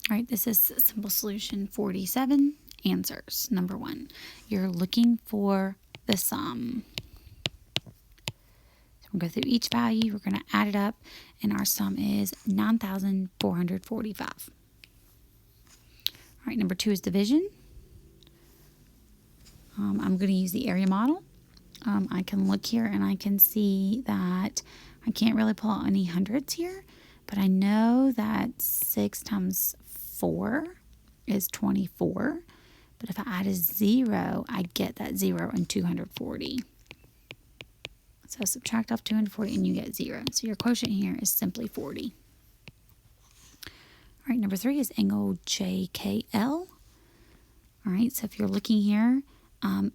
All right, this is simple solution 47. Answers. Number 1, you're looking for the sum. So we're going to go through each value, we're going to add it up, and our sum is 9,445. All right, number 2 is division. I'm going to use the area model. I can look here and I can see that I can't really pull out any hundreds here, but I know that 6 times 4 is 24. But if I add a 0, I get that 0 and 240. So subtract off 240 and you get 0. So your quotient here is simply 40. All right, number 3 is angle JKL. All right, so if you're looking here,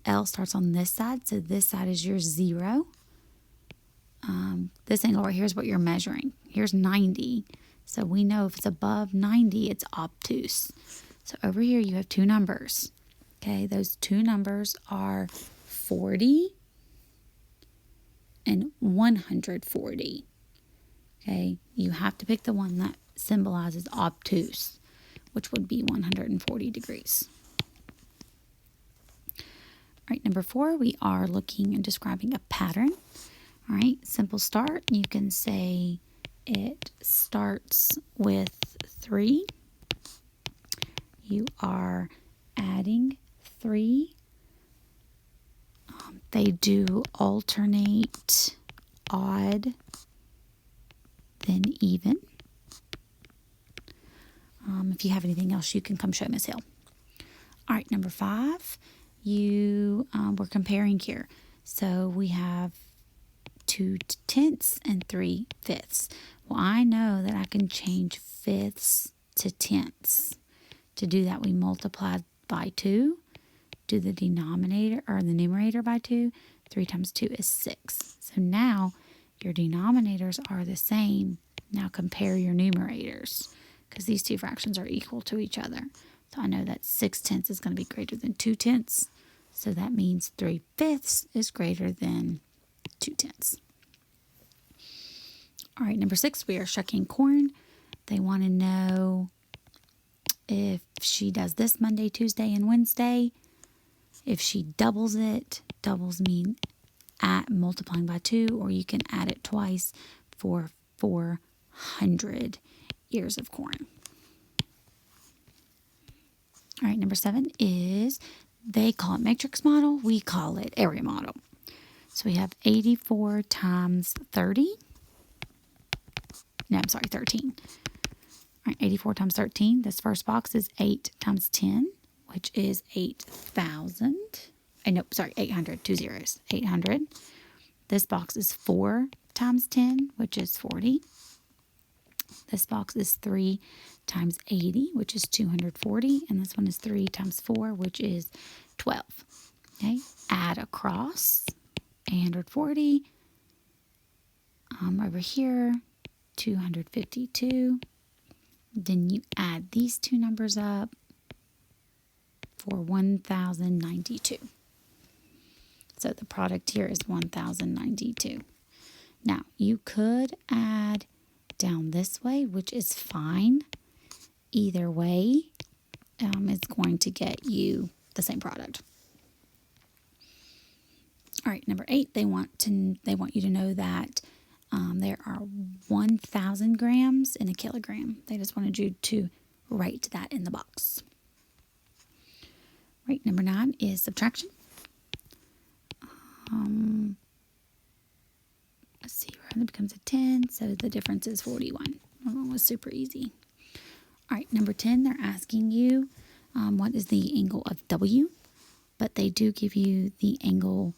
L starts on this side, so this side is your 0. This angle right here is what you're measuring. Here's 90. So we know if it's above 90, it's obtuse. So over here you have two numbers. Okay, those two numbers are 40 and 140. Okay, you have to pick the one that symbolizes obtuse, which would be 140 degrees. All right, number 4, we are looking and describing a pattern. All right, simple start. You can say it starts with 3. You are adding 3. They do alternate odd, then even. If you have anything else, you can come show Miss Hill. All right, number 5, we're comparing here. So we have 2/10 and 3/5. Well, I know that I can change fifths to tenths. To do that, we multiply by 2. Do the denominator or the numerator by 2. 3 times 2 is 6. So now your denominators are the same. Now compare your numerators because these two fractions are equal to each other. So I know that 6/10 is going to be greater than 2/10. So that means 3/5 is greater than 2/10. All right, number 6, we are shucking corn. They want to know if she does this Monday, Tuesday, and Wednesday. If she doubles it, doubles mean multiplying by 2, or you can add it twice for 400 ears of corn. All right, number 7 is, they call it matrix model, we call it area model. So we have 84 times 30. No, I'm sorry, 13. All right, 84 times 13. This first box is 8 times 10, which is 8,000. Nope, sorry, 800, 2 zeros, 800. This box is 4 times 10, which is 40. This box is 3 times 80, which is 240. And this one is 3 times 4, which is 12. Okay, add across 840. Over here, 252. Then you add these two numbers up for 1,092. So the product here is 1,092. Now, you could add down this way, which is fine. Either way, it's going to get you the same product. All right, number 8, they want you to know that there are 1,000 grams in a kilogram. They just wanted you to write that in the box. Right, number 9 is subtraction. A 0 then becomes a 10, so the difference is 41. That one was super easy. All right, number 10, they're asking you what is the angle of W, but they do give you the angle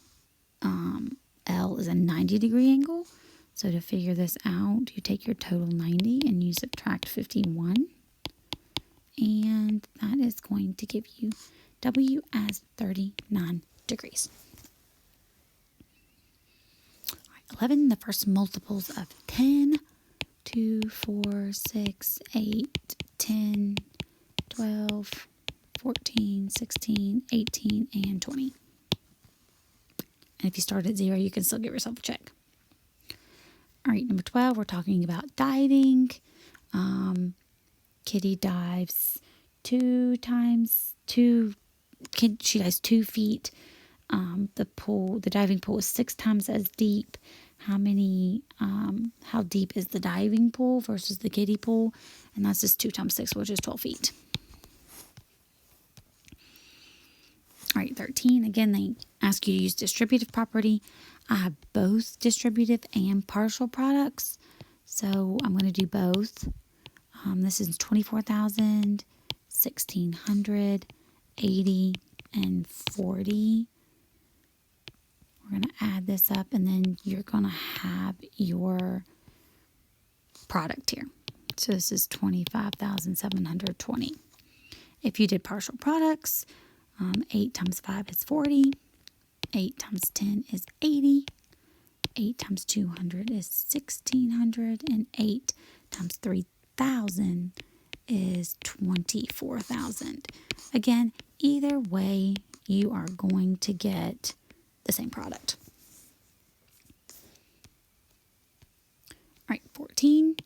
L is a 90-degree angle. So to figure this out, you take your total 90 and you subtract 51. And that is going to give you W as 39 degrees. All right, 11, the first multiples of 10. 2, 4, 6, 8, 10, 12, 14, 16, 18, and 20. And if you start at 0, you can still give yourself a check. All right, number 12, we're talking about diving. Kitty dives 2 times 2. She dives 2 feet. The diving pool is 6 times as deep. How deep is the diving pool versus the kiddie pool? And that's just 2 times 6, which is 12 feet. All right, 13. Again, they ask you to use distributive property. I have both distributive and partial products, so I'm going to do both. This is 24,000, 1,600, 80, and 40. We're going to add this up, and then you're going to have your product here. So this is 25,720. If you did partial products, 8 times 5 is 40. 8 times 10 is 80. 8 times 200 is 1,600. And 8 times 3,000 is 24,000. Again, either way, you are going to get the same product. All right, 14.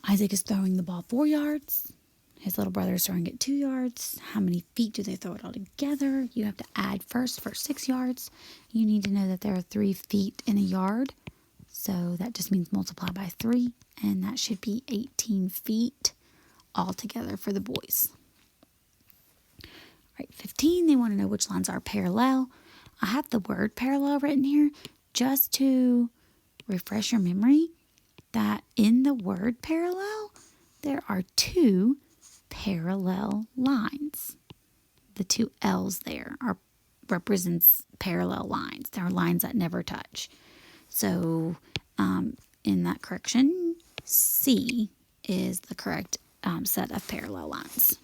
Isaac is throwing the ball 4 yards. His little brother is throwing it 2 yards. How many feet do they throw it all together? You have to add first for 6 yards. You need to know that there are 3 feet in a yard. So that just means multiply by 3. And that should be 18 feet altogether for the boys. All right, 15, they want to know which lines are parallel. I have the word parallel written here just to refresh your memory that in the word parallel, there are 2 parallel lines. The 2 L's there represents parallel lines. They are lines that never touch. So in that correction, C is the correct set of parallel lines.